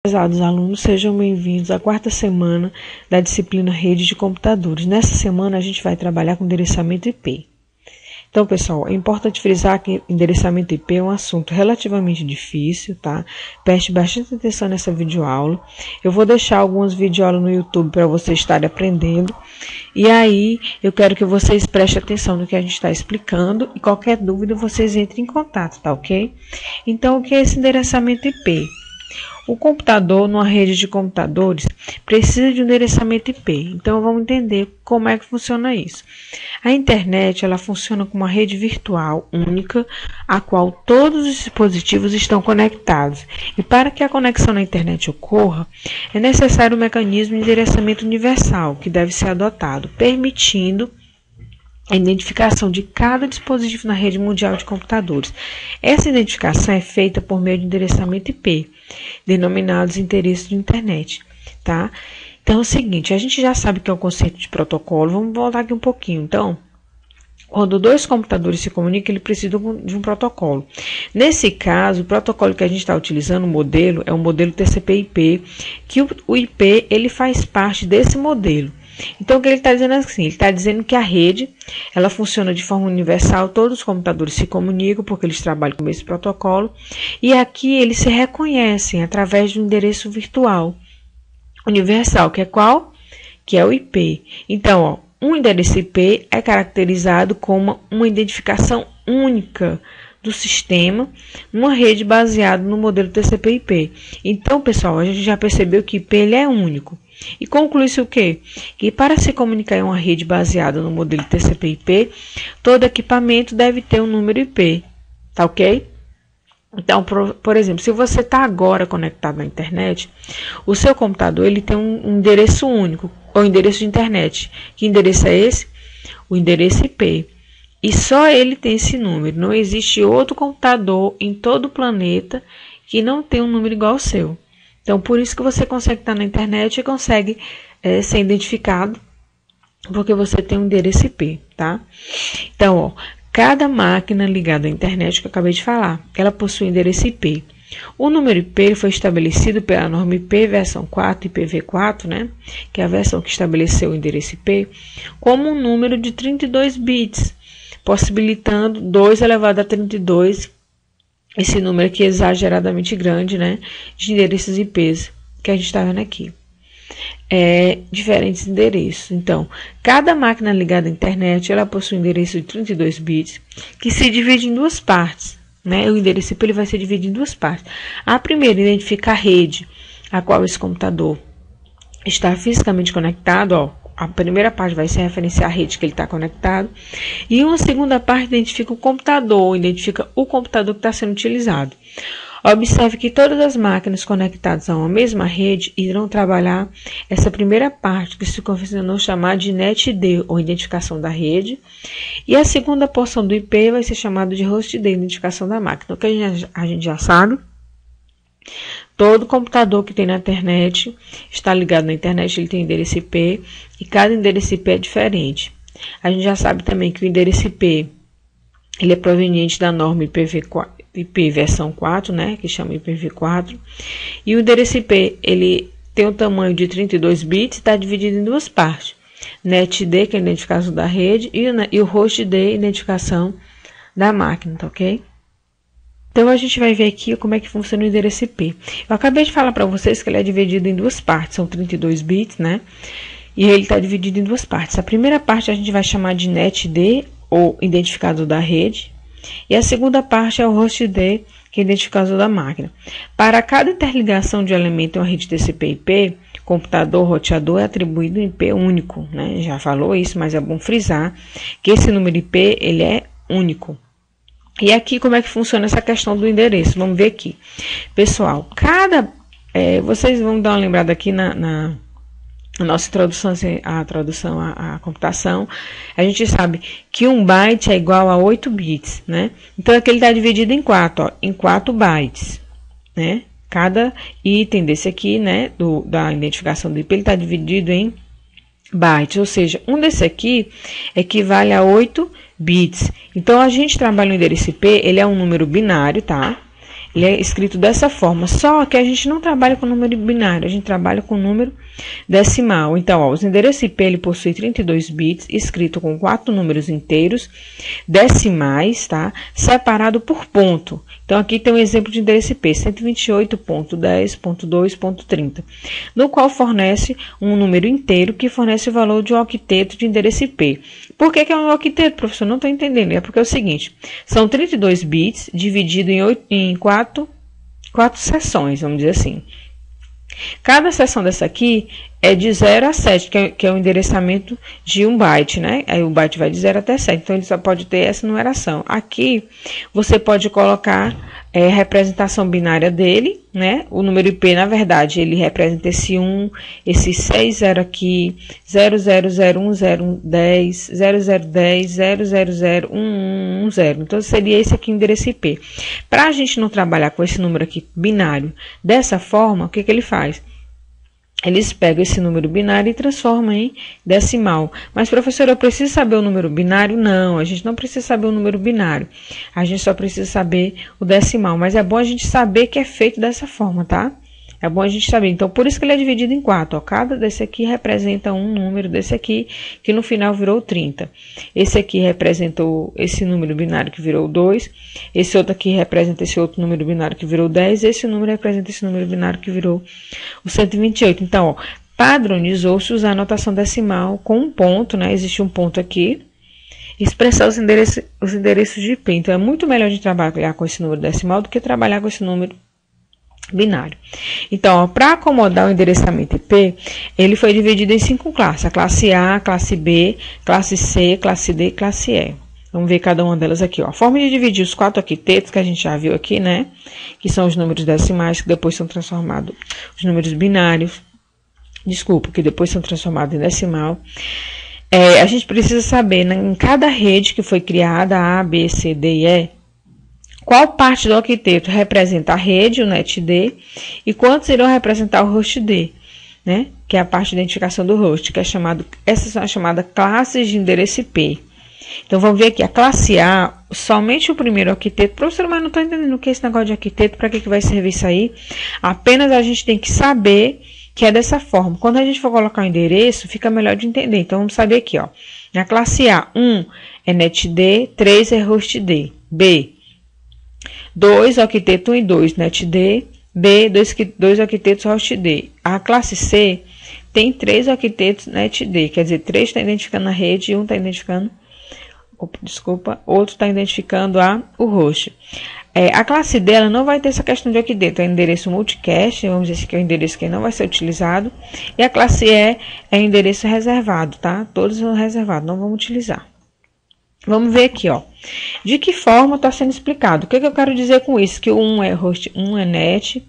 Prezados alunos, sejam bem-vindos à quarta semana da disciplina Rede de Computadores. Nessa semana a gente vai trabalhar com endereçamento IP. Então, pessoal, é importante frisar que endereçamento IP é um assunto relativamente difícil, tá? Preste bastante atenção nessa videoaula. Eu vou deixar algumas videoaulas no YouTube para vocês estarem aprendendo. E aí, eu quero que vocês prestem atenção no que a gente está explicando e qualquer dúvida vocês entrem em contato, tá ok? Então, o que é esse endereçamento IP? O computador, numa rede de computadores, precisa de um endereçamento IP. Então, vamos entender como é que funciona isso. A internet, ela funciona como uma rede virtual única, a qual todos os dispositivos estão conectados. E para que a conexão na internet ocorra, é necessário um mecanismo de endereçamento universal, que deve ser adotado, permitindo a identificação de cada dispositivo na rede mundial de computadores. Essa identificação é feita por meio de endereçamento IP, denominados endereços de internet, tá? Então é o seguinte, a gente já sabe que é o conceito de protocolo, vamos voltar aqui um pouquinho. Então, quando dois computadores se comunicam, eles precisam de um protocolo. Nesse caso, o protocolo que a gente está utilizando, o modelo, é o modelo TCP/IP, que o IP ele faz parte desse modelo. Então, o que ele está dizendo assim? Ele está dizendo que a rede, ela funciona de forma universal, todos os computadores se comunicam porque eles trabalham com esse protocolo, e aqui eles se reconhecem através de um endereço virtual universal, que é qual? Que é o IP. Então, ó, um endereço IP é caracterizado como uma identificação única do sistema, uma rede baseada no modelo TCP/IP. Então, pessoal, a gente já percebeu que IP ele é único. E conclui-se o quê? Que para se comunicar em uma rede baseada no modelo TCP/IP, todo equipamento deve ter um número IP, tá ok? Então, por exemplo, se você está agora conectado na internet, o seu computador ele tem um endereço único, ou endereço de internet. Que endereço é esse? O endereço IP. E só ele tem esse número. Não existe outro computador em todo o planeta que não tem um número igual ao seu. Então, por isso que você consegue estar na internet e consegue ser identificado, porque você tem um endereço IP, tá? Então, ó, cada máquina ligada à internet que eu acabei de falar, ela possui endereço IP. O número IP foi estabelecido pela norma IP versão 4, IPv4, né? Que é a versão que estabeleceu o endereço IP, como um número de 32 bits, possibilitando 2 elevado a 32, esse número aqui é exageradamente grande, né, de endereços IPs, que a gente está vendo aqui. Diferentes endereços. Então, cada máquina ligada à internet, ela possui um endereço de 32 bits, que se divide em duas partes, né? O endereço IP ele vai ser dividido em duas partes. A primeira identifica a rede a qual esse computador está fisicamente conectado, ó. A primeira parte vai se referenciar a rede que ele está conectado. E uma segunda parte identifica o computador, identifica o computador que está sendo utilizado. Observe que todas as máquinas conectadas a uma mesma rede irão trabalhar essa primeira parte que se convencionou chamar de NetD, ou identificação da rede. E a segunda porção do IP vai ser chamada de HostD, identificação da máquina. O que a gente já sabe. Todo computador que tem na internet, está ligado na internet, ele tem endereço IP, e cada endereço IP é diferente. A gente já sabe também que o endereço IP, ele é proveniente da norma IP versão 4, né, que chama IPv4, e o endereço IP, ele tem um tamanho de 32 bits e está dividido em duas partes. NetD, que é a identificação da rede, e o HostD, identificação da máquina, tá ok? Então, a gente vai ver aqui como é que funciona o endereço IP. Eu acabei de falar para vocês que ele é dividido em duas partes, são 32 bits, né? E ele está dividido em duas partes. A primeira parte a gente vai chamar de NetD, ou identificador da rede, e a segunda parte é o HostD, que é identificador da máquina. Para cada interligação de elemento em uma rede TCP/IP, computador, roteador é atribuído um IP único, né? Já falou isso, mas é bom frisar que esse número IP ele é único. E aqui, como é que funciona essa questão do endereço? Vamos ver aqui. Pessoal, vocês vão dar uma lembrada aqui na nossa introdução, a tradução à computação. A gente sabe que 1 byte é igual a 8 bits, né? Então, aqui ele está dividido em 4, ó, em 4 bytes, né? Cada item desse aqui, né, da identificação do IP, ele está dividido em bytes, ou seja, um desse aqui equivale a 8 bits. Então, a gente trabalha no endereço IP, ele é um número binário, tá? Ele é escrito dessa forma, só que a gente não trabalha com número binário, a gente trabalha com número decimal. Então, ó, os endereços IP ele possui 32 bits, escrito com 4 números inteiros, decimais, tá? Separado por ponto. Então, aqui tem um exemplo de endereço IP, 128.10.2.30, no qual fornece um número inteiro que fornece o valor de um octeto de endereço IP. Por que é um octeto, professor? Não estou entendendo. É porque é o seguinte, são 32 bits dividido em quatro seções, vamos dizer assim. Cada seção dessa aqui é de 0 a 7, que é o endereçamento de um byte, né? Aí o byte vai de 0 até 7, então ele só pode ter essa numeração. Aqui você pode colocar a representação binária dele, né? O número IP, na verdade, ele representa esse 1, esse 60 aqui, 00010110, 0010, 0001110. Então, seria esse aqui o endereço IP. Para a gente não trabalhar com esse número aqui binário dessa forma, o que ele faz? Eles pegam esse número binário e transformam em decimal. Mas, professor, eu preciso saber o número binário? Não, a gente não precisa saber o número binário. A gente só precisa saber o decimal. Mas é bom a gente saber que é feito dessa forma, tá? É bom a gente saber. Então, por isso que ele é dividido em 4. Ó. Cada desse aqui representa um número desse aqui, que no final virou 30. Esse aqui representou esse número binário que virou 2. Esse outro aqui representa esse outro número binário que virou 10. Esse número representa esse número binário que virou o 128. Então, ó, padronizou-se usar a notação decimal com um ponto, né? Existe um ponto aqui. Expressar os endereços de IP. Então, é muito melhor de trabalhar com esse número decimal do que trabalhar com esse número binário. Então, para acomodar o endereçamento IP, ele foi dividido em 5 classes. A classe A, classe B, classe C, classe D e classe E. Vamos ver cada uma delas aqui, ó. A forma de dividir os 4 octetos que a gente já viu aqui, né? Que são os números decimais, que depois são transformados, os números binários, desculpa, que depois são transformados em decimal. A gente precisa saber, né, em cada rede que foi criada, A, B, C, D e E, qual parte do octeto representa a rede, o NET D, e quantos irão representar o host D, né? Que é a parte de identificação do host, que é chamado, essas são as chamadas classes de endereço IP. Então, vamos ver aqui, a classe A, somente o primeiro octeto. Professor, mas não estou entendendo o que é esse negócio de octeto, para que vai servir isso aí? Apenas a gente tem que saber que é dessa forma. Quando a gente for colocar o endereço, fica melhor de entender. Então, vamos saber aqui, ó. Na classe A, 1 é NET D, 3 é host D. B, 2 octeto 1 e 2 NET D, B, 2 octetos host D. A classe C tem 3 octetos NET D, quer dizer, 3 está identificando a rede e 1 está identificando, outro está identificando o host. A classe D ela não vai ter essa questão de octeto, é endereço multicast, vamos dizer que é o endereço que não vai ser utilizado, e a classe E é endereço reservado, tá? Todos são reservados, não vamos utilizar. Vamos ver aqui, ó. De que forma está sendo explicado? O que eu quero dizer com isso? Que o 1 é host, 1 é net,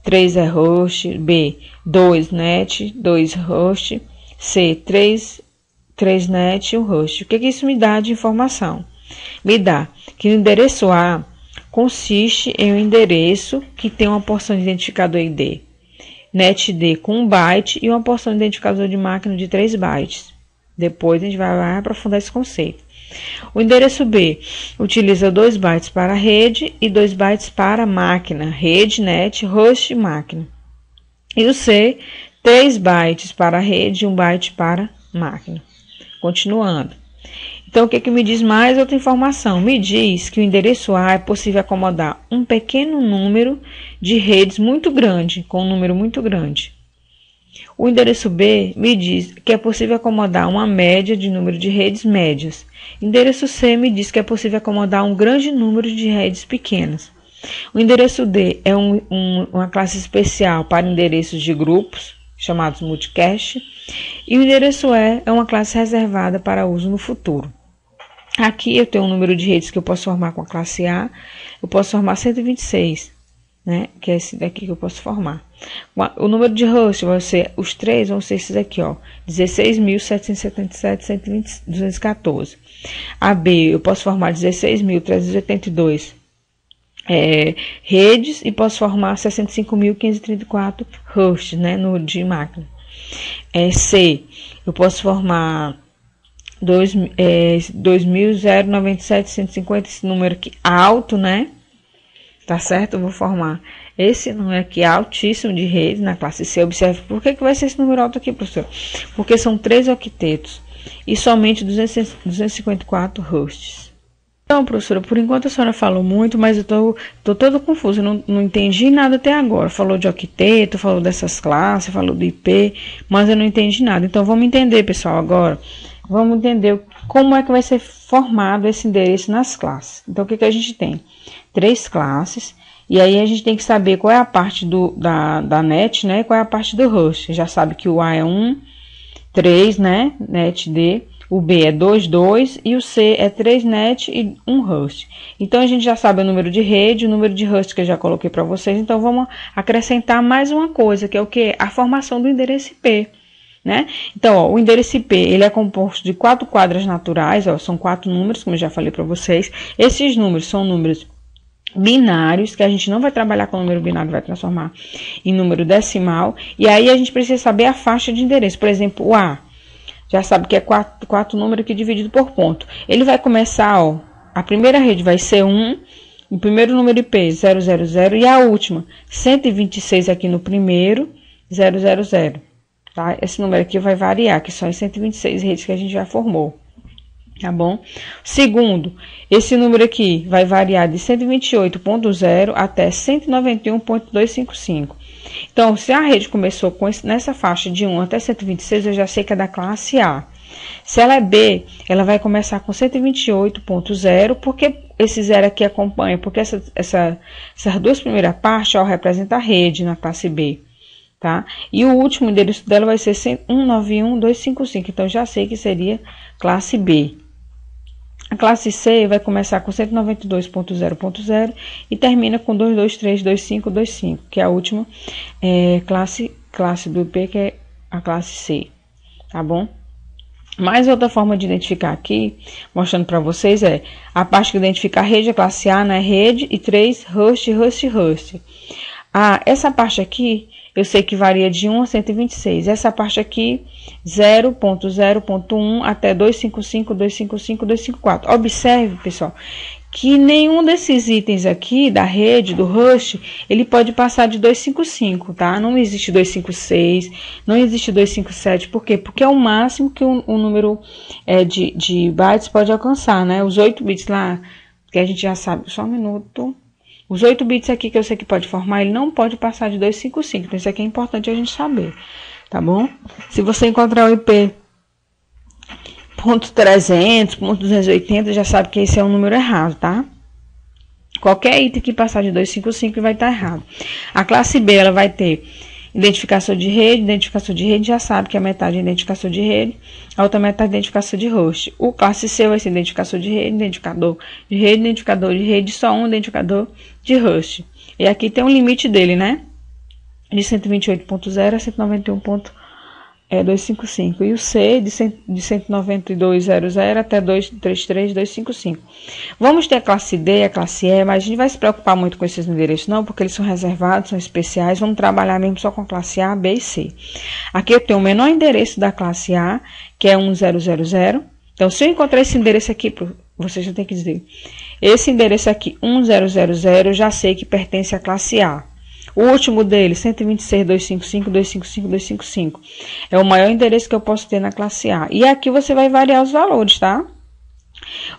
3 é host, B, 2 net, 2 host, C, 3 net e 1 host. O que isso me dá de informação? Me dá que o endereço A consiste em um endereço que tem uma porção de identificador ID, net D com 1 byte e uma porção de identificador de máquina de 3 bytes. Depois a gente vai aprofundar esse conceito. O endereço B utiliza 2 bytes para rede e 2 bytes para máquina, rede, net, host e máquina. E o C, 3 bytes para rede e 1 byte para máquina. Continuando. Então, o que me diz mais outra informação? Me diz que o endereço A é possível acomodar um pequeno número de redes muito grande, com um número muito grande. O endereço B me diz que é possível acomodar uma média de número de redes médias. O endereço C me diz que é possível acomodar um grande número de redes pequenas. O endereço D é uma classe especial para endereços de grupos, chamados multicast. E o endereço E é uma classe reservada para uso no futuro. Aqui eu tenho um número de redes que eu posso formar com a classe A. Eu posso formar 126. Né? Que é esse daqui que eu posso formar. O número de host vai ser, os 3 vão ser esses aqui, ó, 16.777.214. A B, eu posso formar 16.382 redes e posso formar 65.534 hosts, né, de máquina. C, eu posso formar 2.097.150, esse número aqui alto, né? tá certo? Eu vou formar esse número aqui altíssimo de rede na classe C. Observe por que vai ser esse número alto aqui, professor? Porque são 3 octetos e somente 254 hosts. Então, professora, por enquanto a senhora falou muito, mas eu tô todo confuso, não entendi nada até agora. Falou de octeto, falou dessas classes, falou do IP, mas eu não entendi nada. Então, vamos entender, pessoal, agora. Vamos entender como é que vai ser formado esse endereço nas classes. Então, o que a gente tem? 3 classes, e aí a gente tem que saber qual é a parte da net, né? E qual é a parte do host. Já sabe que o A é 1, 3, né? Net D. O B é 2, 2 e o C é 3 net e 1 host. Então, a gente já sabe o número de rede, o número de host que eu já coloquei para vocês. Então, vamos acrescentar mais uma coisa, que é o quê? A formação do endereço IP, né? Então, ó, o endereço IP, ele é composto de 4 quadras naturais, ó, são 4 números, como eu já falei para vocês. Esses números são números binários, que a gente não vai trabalhar com o número binário, vai transformar em número decimal. E aí, a gente precisa saber a faixa de endereço. Por exemplo, o A. Já sabe que é 4 números aqui dividido por ponto. Ele vai começar, ó, a primeira rede vai ser 1, o primeiro número IP, 000, e a última, 126 aqui no primeiro, 000, tá? Esse número aqui vai variar, que são as 126 redes que a gente já formou, tá bom? Segundo, esse número aqui vai variar de 128.0 até 191.255. Então, se a rede começou nessa faixa de 1 até 126, eu já sei que é da classe A. Se ela é B, ela vai começar com 128.0, porque esse 0 aqui acompanha, porque essas duas primeiras partes, ó, representam a rede na classe B, tá? E o último endereço dela vai ser 191.255, então já sei que seria classe B. A classe C vai começar com 192.0.0 e termina com 223.25.25, que é a última classe do IP, que é a classe C, tá bom? Mais outra forma de identificar aqui, mostrando para vocês, é a parte que identifica a rede, a classe A, né? Rede, e 3, host. Essa parte aqui, eu sei que varia de 1 a 126. Essa parte aqui, 0.0.1 até 255, 255, 254. Observe, pessoal, que nenhum desses itens aqui da rede, do host, ele pode passar de 255, tá? Não existe 256, não existe 257. Por quê? Porque é o máximo que o número de bytes pode alcançar, né? Os 8 bits lá, que a gente já sabe, só um minuto. Os 8 bits aqui que eu sei que pode formar, ele não pode passar de 255. Então, isso aqui é importante a gente saber, tá bom? Se você encontrar o IP .300, .280, já sabe que esse é um número errado, tá? Qualquer item que passar de 255 vai estar errado. A classe B, ela vai ter identificação de rede já sabe que a metade é identificação de rede, a outra metade é identificação de host. O classe C vai ser identificação de rede, identificador de rede, só um identificador de host. E aqui tem um limite dele, né? De 128.0 a 191.255. E o C de 192.00 até 233.255. Vamos ter a classe D e a classe E, mas a gente vai se preocupar muito com esses endereços não, porque eles são reservados, são especiais. Vamos trabalhar mesmo só com a classe A, B e C. Aqui eu tenho o menor endereço da classe A, que é 1000. Então, se eu encontrar esse endereço aqui, você já tem que dizer, esse endereço aqui, 1000, eu já sei que pertence à classe A. O último dele, 126.255.255.255. É o maior endereço que eu posso ter na classe A. E aqui você vai variar os valores, tá?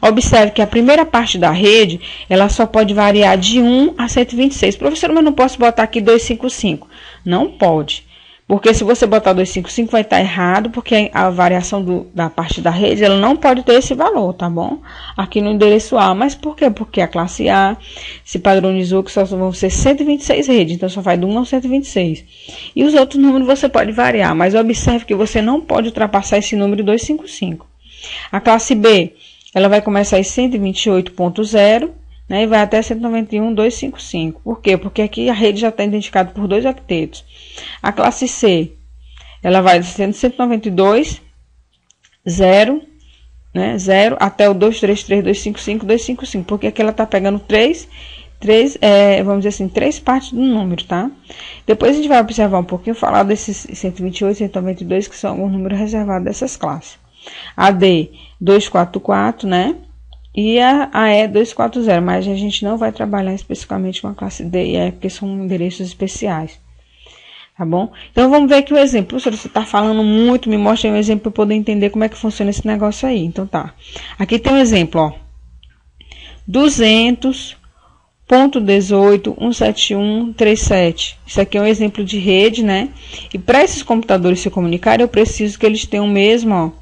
Observe que a primeira parte da rede, ela só pode variar de 1 a 126. Professor, mas eu não posso botar aqui 255. Não pode. Porque se você botar 255 vai estar errado, porque a variação da parte da rede, ela não pode ter esse valor, tá bom? Aqui no endereço A. Mas por quê? Porque a classe A se padronizou que só vão ser 126 redes, então só vai do 1 ao 126. E os outros números você pode variar, mas observe que você não pode ultrapassar esse número 255. A classe B, ela vai começar em 128.0, né, e vai até 191.255. Por quê? Porque aqui a rede já está identificada por 2 octetos. A classe C, ela vai de 192.0, né, 0 até o 233.255.255, porque aqui ela está pegando vamos dizer assim, 3 partes do número, tá? Depois a gente vai observar um pouquinho, falar desses 128 e 192, que são os números reservados dessas classes. A D, 244, né? e a AE240, mas a gente não vai trabalhar especificamente com a classe D e E, porque são endereços especiais. Tá bom? Então, vamos ver aqui o exemplo. Professor, você está falando muito, me mostra aí um exemplo para eu poder entender como é que funciona esse negócio aí. Então, tá. Aqui tem um exemplo, ó. 200.18.171.37. Isso aqui é um exemplo de rede, né? E para esses computadores se comunicarem, eu preciso que eles tenham o mesmo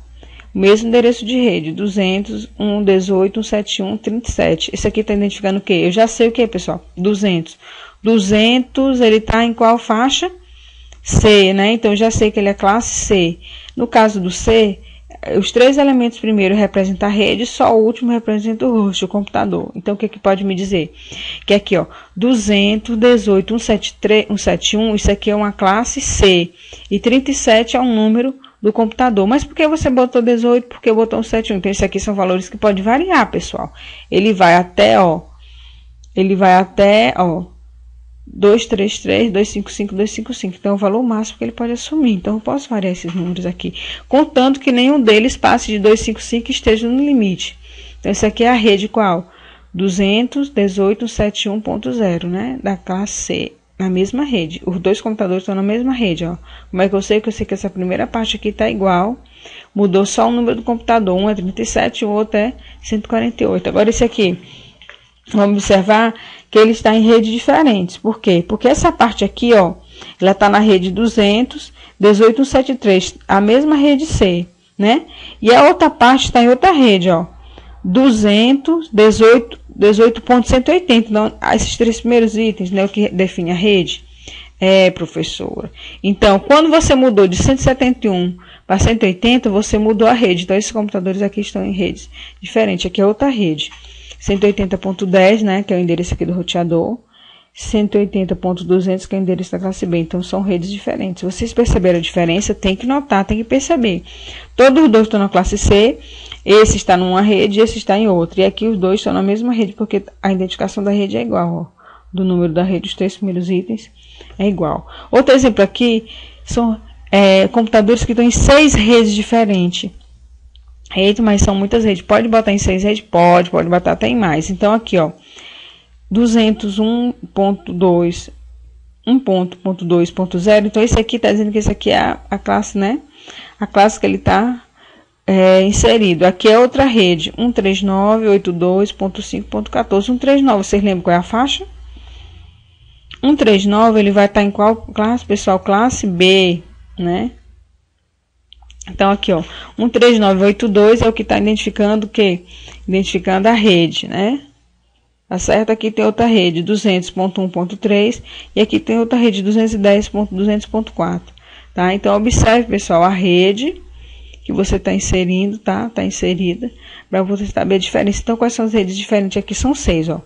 endereço de rede. 200.118.171.37. Esse aqui está identificando o quê? Eu já sei o que, pessoal? 200. 200, ele está em qual faixa? C, né? Então, eu já sei que ele é classe C. No caso do C, os 3 elementos primeiro representam a rede, só o último representa o host, o computador. Então, o que pode me dizer? Que aqui, ó, 200.18.171, isso aqui é uma classe C. E 37 é um número do computador. Mas por que você botou 18? Por que botou 171? Então, isso aqui são valores que podem variar, pessoal. Ele vai até, ó, 233, 255, 255. Então, é o valor máximo que ele pode assumir. Então, eu posso variar esses números aqui. Contanto que nenhum deles passe de 255 e esteja no limite. Então, esse aqui é a rede qual? 200.18.171.0, né? Da classe C. Na mesma rede. Os dois computadores estão na mesma rede, ó. Como é que eu sei? Que eu sei que essa primeira parte aqui está igual. Mudou só o número do computador. Um é 37 e o outro é 148. Agora, esse aqui. Vamos observar que ele está em redes diferentes. Por quê? Porque essa parte aqui, ó, ela está na rede 200.18.173, a mesma rede C, né? E a outra parte está em outra rede, ó, 200.18.180. Então, esses 3 primeiros itens, né, o que define a rede? Professora. Então, quando você mudou de 171 para 180, você mudou a rede. Então, esses computadores aqui estão em redes diferentes. Aqui é outra rede. 180.10, né, que é o endereço aqui do roteador. 180.200, que é o endereço da classe B. Então, são redes diferentes. Se vocês perceberam a diferença, tem que notar, tem que perceber. Todos os dois estão na classe C. Esse está numa rede e esse está em outra. E aqui os dois estão na mesma rede, porque a identificação da rede é igual, ó. Do número da rede, os 3 primeiros itens é igual. Outro exemplo aqui são computadores que estão em 6 redes diferentes. Rede, mas são muitas redes. Pode botar em 6 redes? Pode botar até em mais. Então, aqui, ó, 201.2, 1.2.0. Então, esse aqui está dizendo que esse aqui é a classe, né? A classe que ele está inserido. Aqui é outra rede, 139.82.5.14. 139, vocês lembram qual é a faixa? 139, ele vai estar em qual classe, pessoal? Classe B, né? Então, aqui, ó, 13982 é o que está identificando o quê? Identificando a rede, né? Tá certo? Aqui tem outra rede, 200.1.3, e aqui tem outra rede, 210.200.4, tá? Então, observe, pessoal, a rede que você está inserindo, tá? Está inserida, para você saber a diferença. Então, quais são as redes diferentes? Aqui são 6, ó.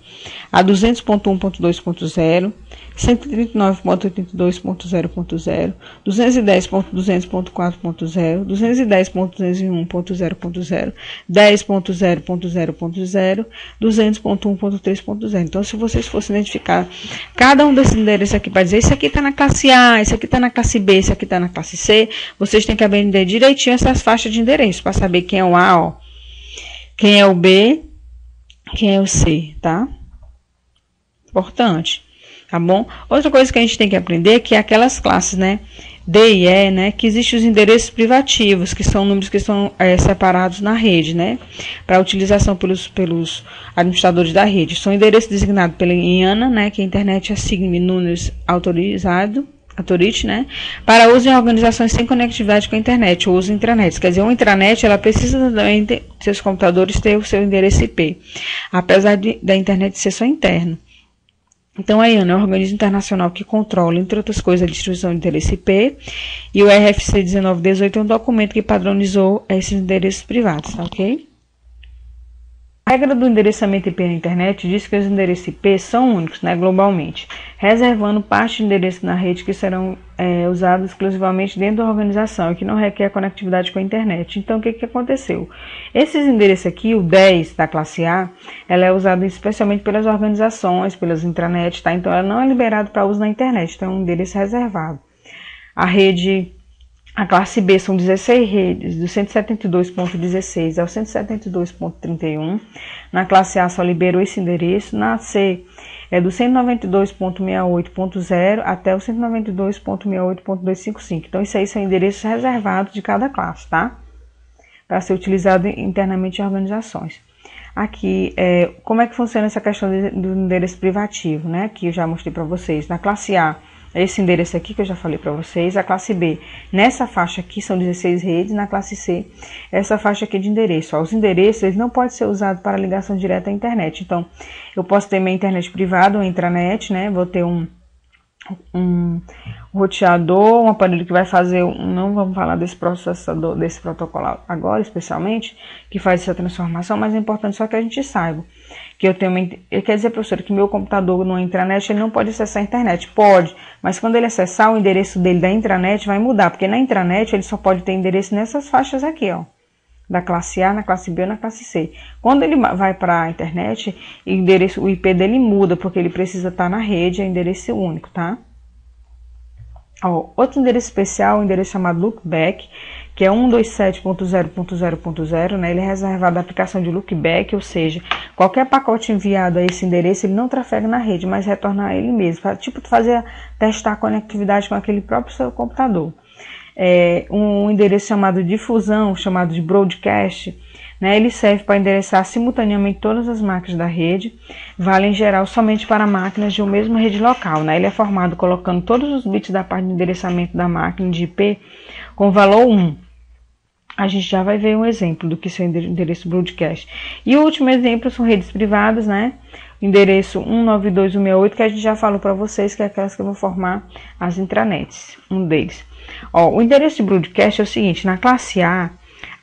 A 200.1.2.0, 139.82.0.0, 210.200.4.0, 210.201.0.0, 10.0.0.0, 200.1.3.0. Então, se vocês fossem identificar cada um desses endereços aqui para dizer, esse aqui está na classe A, esse aqui está na classe B, esse aqui está na classe C, vocês têm que aprender direitinho essas faixas de endereço, para saber quem é o A, ó, quem é o B, quem é o C, tá? Importante. Tá bom? Outra coisa que a gente tem que aprender é que aquelas classes, né, D e E, né, que existem os endereços privativos, que são números que são separados na rede, né, para utilização pelos administradores da rede. São endereços designados pela IANA, né, que é a Internet Assignment Numbers Authority, né, para uso em organizações sem conectividade com a internet, ou uso intranet. Quer dizer, uma intranet, ela precisa também ter, seus computadores ter o seu endereço IP, apesar da internet ser só interno. Então, a IANA é um organismo internacional que controla, entre outras coisas, a distribuição de endereço IP, e o RFC 1918 é um documento que padronizou esses endereços privados, tá ok? A regra do endereçamento IP na internet diz que os endereços IP são únicos, né, globalmente, reservando parte de endereços na rede que serão usados exclusivamente dentro da organização e que não requer conectividade com a internet. Então, o que aconteceu? Esses endereços aqui, o 10 da classe A, ela é usada especialmente pelas organizações, pelas intranets, tá? Então, ela não é liberada para uso na internet, então é um endereço reservado. A rede A classe B são 16 redes, do 172.16 ao 172.31. Na classe A só liberou esse endereço. Na C é do 192.68.0 até o 192.68.255. Então, isso aí são endereços reservados de cada classe, tá? Para ser utilizado internamente em organizações. Aqui, como é que funciona essa questão do endereço privativo, né? Que eu já mostrei para vocês. Na classe A, esse endereço aqui que eu já falei para vocês. A classe B, nessa faixa aqui, são 16 redes. Na classe C, essa faixa aqui de endereço. Os endereços, eles não podem ser usados para ligação direta à internet. Então, eu posso ter minha internet privada, uma intranet, né? Vou ter um roteador, um aparelho que vai fazer, não vamos falar desse processador, desse protocolo agora, especialmente, que faz essa transformação, mas é importante só que a gente saiba que eu tenho, quer dizer, professora, que meu computador numa intranet, ele não pode acessar a internet. Pode, mas quando ele acessar, o endereço dele da intranet vai mudar, porque na intranet ele só pode ter endereço nessas faixas aqui, ó, da classe A, na classe B ou na classe C. Quando ele vai para a internet, o IP dele muda, porque ele precisa estar na rede, é endereço único, tá? Ó, outro endereço especial, um endereço chamado loopback, que é 127.0.0.0, né? Ele é reservado à aplicação de loopback, ou seja, qualquer pacote enviado a esse endereço, ele não trafega na rede, mas retorna a ele mesmo, para tipo testar a conectividade com aquele próprio seu computador. Um endereço chamado difusão, chamado de broadcast, né? Ele serve para endereçar simultaneamente todas as máquinas da rede, vale em geral somente para máquinas de uma mesma rede local, né? Ele é formado colocando todos os bits da parte de endereçamento da máquina de IP com valor 1. A gente já vai ver um exemplo do que é o endereço broadcast. E o último exemplo são redes privadas, né? Endereço 192.168, que a gente já falou para vocês, que é aquelas que vão formar as intranets, um deles. Ó, o endereço de broadcast é o seguinte: na classe A,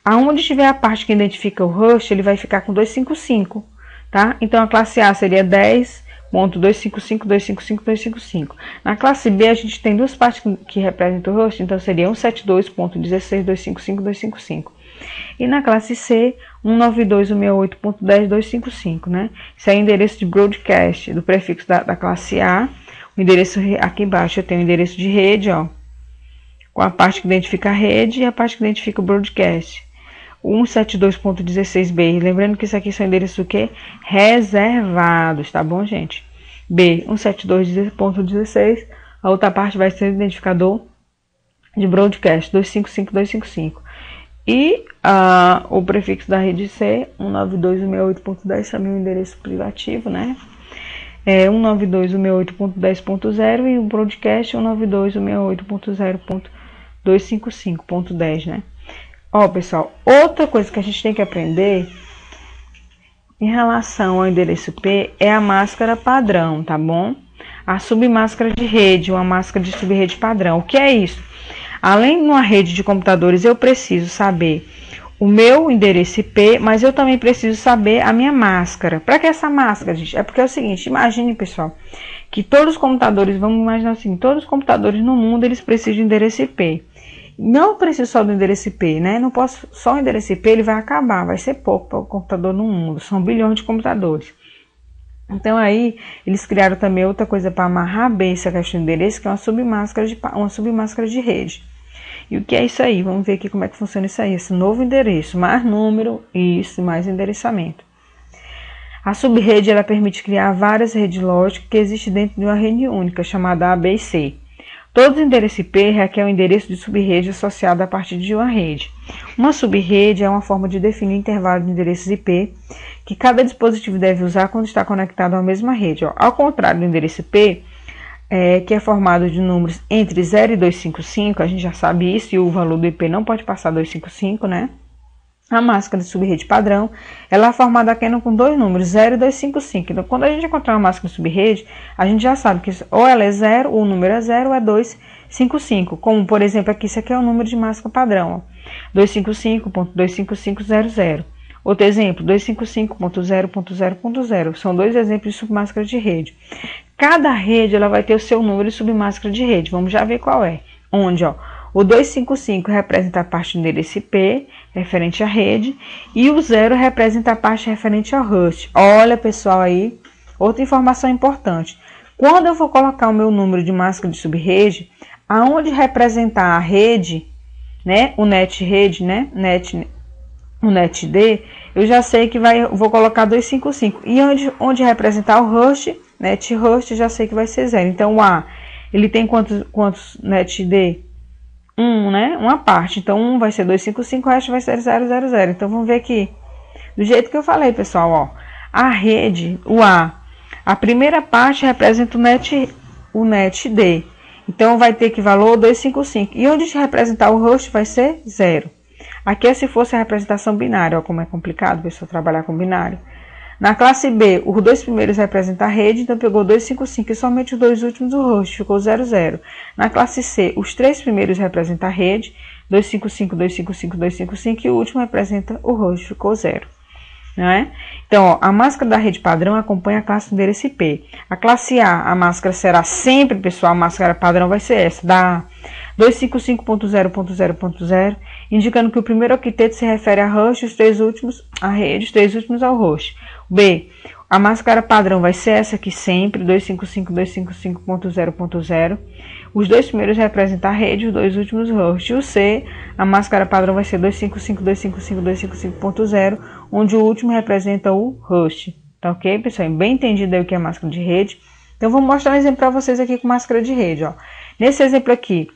aonde tiver a parte que identifica o host, ele vai ficar com 255, tá? Então a classe A seria 10.255.255.255. Na classe B a gente tem duas partes que representam o host, então seria 172.16.255.255. E na classe C, 192.168.10.255, né? Isso é o endereço de broadcast do prefixo da classe A. O endereço aqui embaixo eu tenho o endereço de rede, ó, com a parte que identifica a rede e a parte que identifica o broadcast. 172.16b, lembrando que isso aqui são endereços o quê? Reservados, tá bom, gente? B, 172.16, a outra parte vai ser o identificador de broadcast, 255.255. E o prefixo da rede C, 192.168.10, também um endereço privativo, né? 192.168.10.0 e o broadcast 192.168.0.255.10, né? Ó, pessoal, outra coisa que a gente tem que aprender em relação ao endereço P é a máscara padrão, tá bom? A submáscara de rede, uma máscara de subrede padrão. O que é isso? Além de uma rede de computadores, eu preciso saber o meu endereço IP, mas eu também preciso saber a minha máscara. Para que essa máscara, gente? É porque é o seguinte, imagine, pessoal, que todos os computadores, vamos imaginar assim, todos os computadores no mundo, eles precisam de endereço IP. Não preciso só do endereço IP, né? Não posso, só o endereço IP, ele vai acabar, vai ser pouco para o computador no mundo, são bilhões de computadores. Então aí, eles criaram também outra coisa para amarrar bem essa questão de endereço, que é uma submáscara de rede. E o que é isso aí? Vamos ver aqui como é que funciona isso aí. Esse novo endereço, mais número, isso, mais endereçamento. A subrede, ela permite criar várias redes lógicas que existem dentro de uma rede única, chamada A, B e C. Todo endereço IP requer um endereço de subrede associado a partir de uma rede. Uma subrede é uma forma de definir intervalo de endereços IP que cada dispositivo deve usar quando está conectado à mesma rede. Ao contrário do endereço IP, que é formado de números entre 0 e 255, a gente já sabe isso, e o valor do IP não pode passar 255, né? A máscara de subrede padrão, ela é formada apenas com dois números, 0 e 255. Então, quando a gente encontrar uma máscara de subrede, a gente já sabe que ou ela é 0, ou o número é 0, ou é 255. Como, por exemplo, aqui, isso aqui é o número de máscara padrão, 255.255.00. Outro exemplo, 255.0.0.0. São dois exemplos de submáscara de rede. Cada rede ela vai ter o seu número de submáscara de rede. Vamos já ver qual é. Onde, ó, o 255 representa a parte do endereço IP, referente à rede, e o 0 representa a parte referente ao host. Olha, pessoal, aí, outra informação importante. Quando eu for colocar o meu número de máscara de subrede, aonde representar a rede, né, o net rede, né, o net D, eu já sei que vou colocar 255. E onde representar o host, net host, já sei que vai ser 0. Então o A, ele tem quantos net D? 1, né? Uma parte. Então 1 vai ser 255, o resto vai ser 000. Então vamos ver aqui. Do jeito que eu falei, pessoal, ó. A rede, o A, a primeira parte representa o net D. Então vai ter que valor 255. E onde representar o host vai ser 0. Aqui é se fosse a representação binária, ó, como é complicado, pessoal, trabalhar com binário. Na classe B, os dois primeiros representam a rede, então pegou 255 e somente os dois últimos o host, ficou 00. Na classe C, os três primeiros representam a rede, 255, 255, 255, e o último representa o host, ficou 0. Não é? Então, ó, a máscara da rede padrão acompanha a classe do endereço IP. A classe A, a máscara será sempre, pessoal, a máscara padrão vai ser essa, da 255.0.0.0, indicando que o primeiro octeto se refere a host, os três últimos a rede, os três últimos ao host. B, a máscara padrão vai ser essa aqui sempre, 255.255.0.0. Os dois primeiros representam a rede, os dois últimos o host. E o C, a máscara padrão vai ser 255.255.255.0, onde o último representa o host. Tá ok, pessoal? Bem entendido aí o que é máscara de rede. Então, vou mostrar um exemplo para vocês aqui com máscara de rede, ó. Nesse exemplo aqui,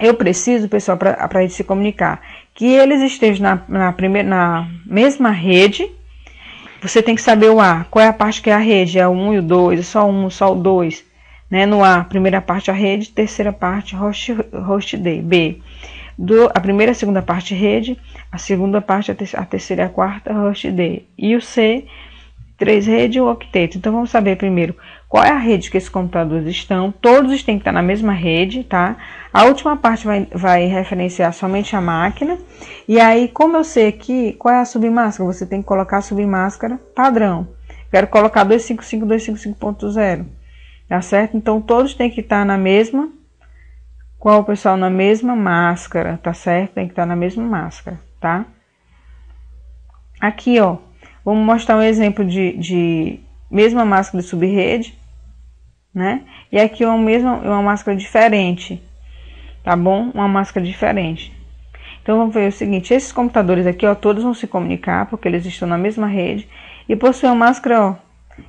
eu preciso, pessoal, para a gente se comunicar, que eles estejam na mesma rede. Você tem que saber o A, qual é a parte que é a rede, é o 1 e o 2, é só o 1, só o 2. Né? No A, primeira parte a rede, terceira parte host D. B, a primeira e a segunda parte rede, a segunda parte, a terceira e a quarta host D. E o C, 3 redes e o octeto. Então, vamos saber primeiro qual é a rede que esses computadores estão. Todos têm que estar na mesma rede, tá? A última parte vai referenciar somente a máquina. E aí, como eu sei aqui, qual é a submáscara? Você tem que colocar a submáscara padrão. Quero colocar 255, 255.0. Tá certo? Então, todos têm que estar na mesma. Qual, pessoal? Na mesma máscara, tá certo? Tem que estar na mesma máscara, tá? Aqui, ó. Vamos mostrar um exemplo de mesma máscara de subrede, né? E aqui uma máscara diferente, tá bom? Uma máscara diferente. Então, vamos ver o seguinte. Esses computadores aqui, ó, todos vão se comunicar, porque eles estão na mesma rede. E possuem uma máscara, ó,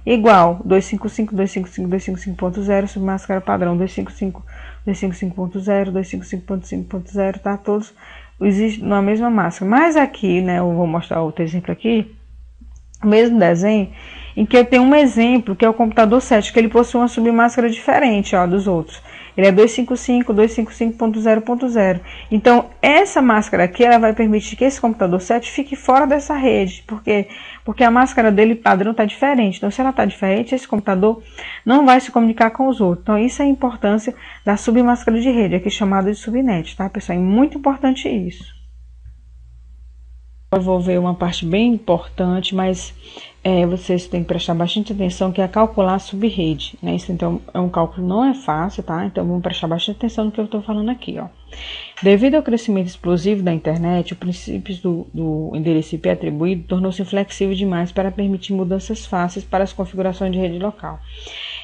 igual, 255, 255, 255.0, submáscara padrão, 255, 255.0, 255.5.0, tá? Todos existem na mesma máscara. Mas aqui, né, eu vou mostrar outro exemplo aqui, o mesmo desenho, em que eu tenho um exemplo, que é o computador 7, que ele possui uma submáscara diferente, ó, dos outros. Ele é 255, 255.0.0. Então, essa máscara aqui, ela vai permitir que esse computador 7 fique fora dessa rede. Por quê? Porque a máscara dele padrão está diferente. Então, se ela está diferente, esse computador não vai se comunicar com os outros. Então, isso é a importância da submáscara de rede, aqui chamada de subnet, tá, pessoal? É muito importante isso. Eu vou ver uma parte bem importante, mas vocês têm que prestar bastante atenção, que é calcular a subrede, né? Isso, então, é um cálculo não é fácil, tá? Então, vamos prestar bastante atenção no que eu estou falando aqui, ó. Devido ao crescimento explosivo da internet, o princípio do endereço IP atribuído tornou-se inflexível demais para permitir mudanças fáceis para as configurações de rede local.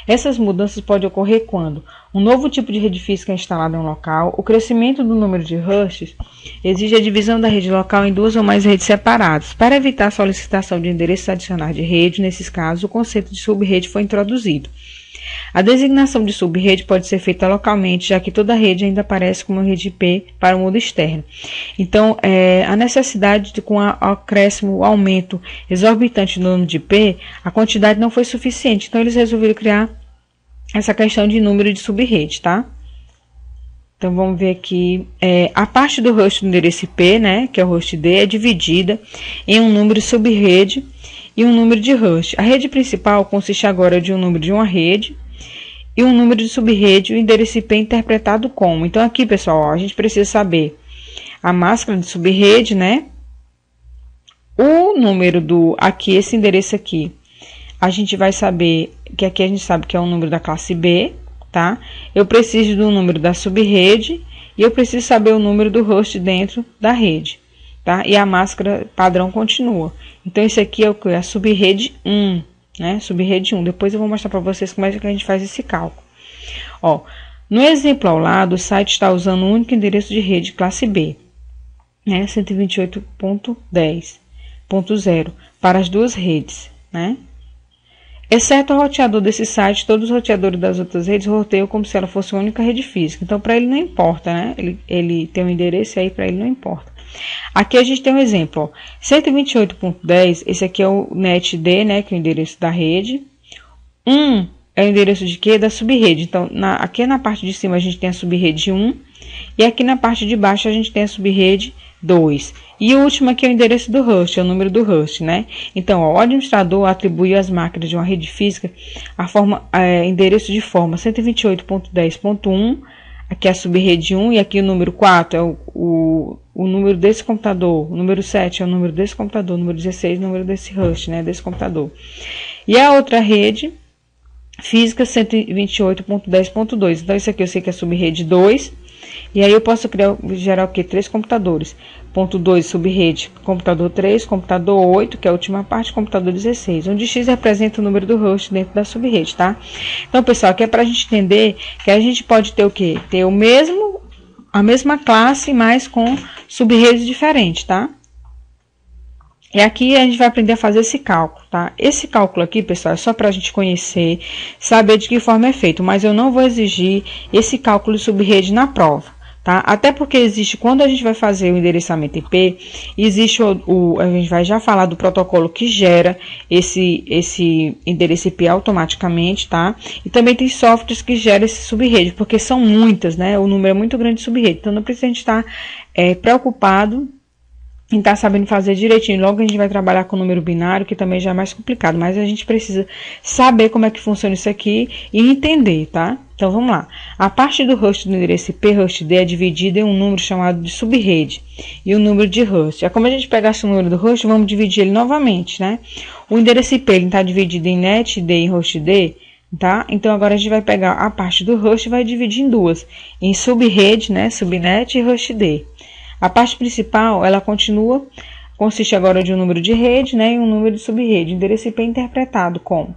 Essas mudanças podem ocorrer quando um novo tipo de rede física é instalado em um local, o crescimento do número de hosts exige a divisão da rede local em duas ou mais redes separadas. Para evitar a solicitação de endereços adicionais de rede, nesses casos, o conceito de subrede foi introduzido. A designação de subrede pode ser feita localmente, já que toda rede ainda aparece como rede IP para o mundo externo. Então, a necessidade de, com o acréscimo, o aumento exorbitante do número de IP, a quantidade não foi suficiente. Então, eles resolveram criar essa questão de número de subrede, tá? Então, vamos ver aqui. A parte do host do endereço IP, né, que é o host D, é dividida em um número de subrede e um número de host. A rede principal consiste agora de um número de uma rede e um número de subrede, o endereço IP interpretado como. Então, aqui, pessoal, ó, a gente precisa saber a máscara de subrede, né? O número aqui, esse endereço aqui, a gente vai saber que aqui a gente sabe que é o número da classe B, tá? Eu preciso do número da subrede e eu preciso saber o número do host dentro da rede, tá? E a máscara padrão continua. Então, esse aqui é o que? A subrede 1, né? Subrede 1. Depois eu vou mostrar para vocês como é que a gente faz esse cálculo. Ó, no exemplo ao lado, o site está usando o único endereço de rede classe B. né, 128.10.0 para as duas redes, né? Exceto o roteador desse site, todos os roteadores das outras redes roteiam como se ela fosse uma única rede física. Então, para ele não importa, né? Ele tem um endereço e aí para ele não importa. Aqui a gente tem um exemplo, ó. 128.10, esse aqui é o NetD, né? Que é o endereço da rede. 1 é o endereço de quê? Da subrede. Então, aqui na parte de cima a gente tem a subrede 1 e aqui na parte de baixo a gente tem a subrede 2. E o último aqui é o endereço do host, é o número do host, né? Então, ó, o administrador atribui às máquinas de uma rede física a forma, endereço de forma 128.10.1, aqui é a subrede 1 e aqui o número 4 é o número desse computador, o número 7 é o número desse computador, o número 16 é o número desse host, né, desse computador. E a outra rede física 128.10.2. Então, isso aqui eu sei que é subrede 2. E aí eu posso gerar o que? 3 computadores. Ponto 2, subrede, computador 3, computador 8, que é a última parte, computador 16, onde X representa o número do host dentro da subrede, tá? Então, pessoal, aqui é para a gente entender que a gente pode ter o quê? Ter a mesma classe, mas com subredes diferentes, tá? E aqui a gente vai aprender a fazer esse cálculo, tá? Esse cálculo aqui, pessoal, é só para a gente conhecer, saber de que forma é feito, mas eu não vou exigir esse cálculo de subrede na prova, tá? Até porque existe, quando a gente vai fazer o endereçamento IP, existe a gente vai já falar do protocolo que gera esse endereço IP automaticamente, tá? E também tem softwares que geram esse subrede, porque são muitas, né? O número é muito grande de subrede, então não precisa a gente estar preocupado em estar sabendo fazer direitinho. Logo a gente vai trabalhar com o número binário, que também já é mais complicado, mas a gente precisa saber como é que funciona isso aqui e entender, tá? Então vamos lá. A parte do host do endereço IP, host D, é dividida em um número chamado de subrede e o número de host. É como a gente pegasse o número do host, vamos dividir ele novamente, né? O endereço IP está dividido em net D e host D, tá? Então agora a gente vai pegar a parte do host e vai dividir em duas, em subrede, né? Subnet e host D. A parte principal, ela consiste agora de um número de rede, né, e um número de subrede. O endereço IP é interpretado como,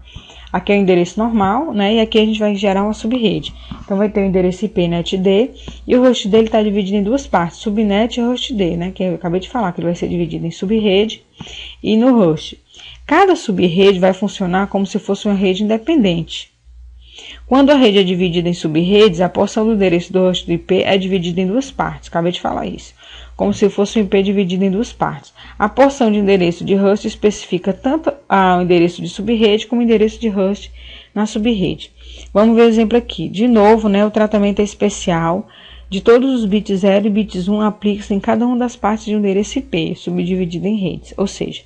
aqui é o endereço normal, né, e aqui a gente vai gerar uma subrede. Então, vai ter o endereço IP netD, e o host dele está dividido em duas partes, subnet e host D, né, que eu acabei de falar, que ele vai ser dividido em subrede e no host. Cada subrede vai funcionar como se fosse uma rede independente. Quando a rede é dividida em subredes, a porção do endereço do host do IP é dividida em duas partes. Acabei de falar isso. Como se fosse um IP dividido em duas partes. A porção de endereço de host especifica tanto o endereço de subrede como o endereço de host na subrede. Vamos ver o exemplo aqui. De novo, né, o tratamento é especial. De todos os bits 0 e bits 1 aplica-se em cada uma das partes de um endereço IP, subdividido em redes. Ou seja,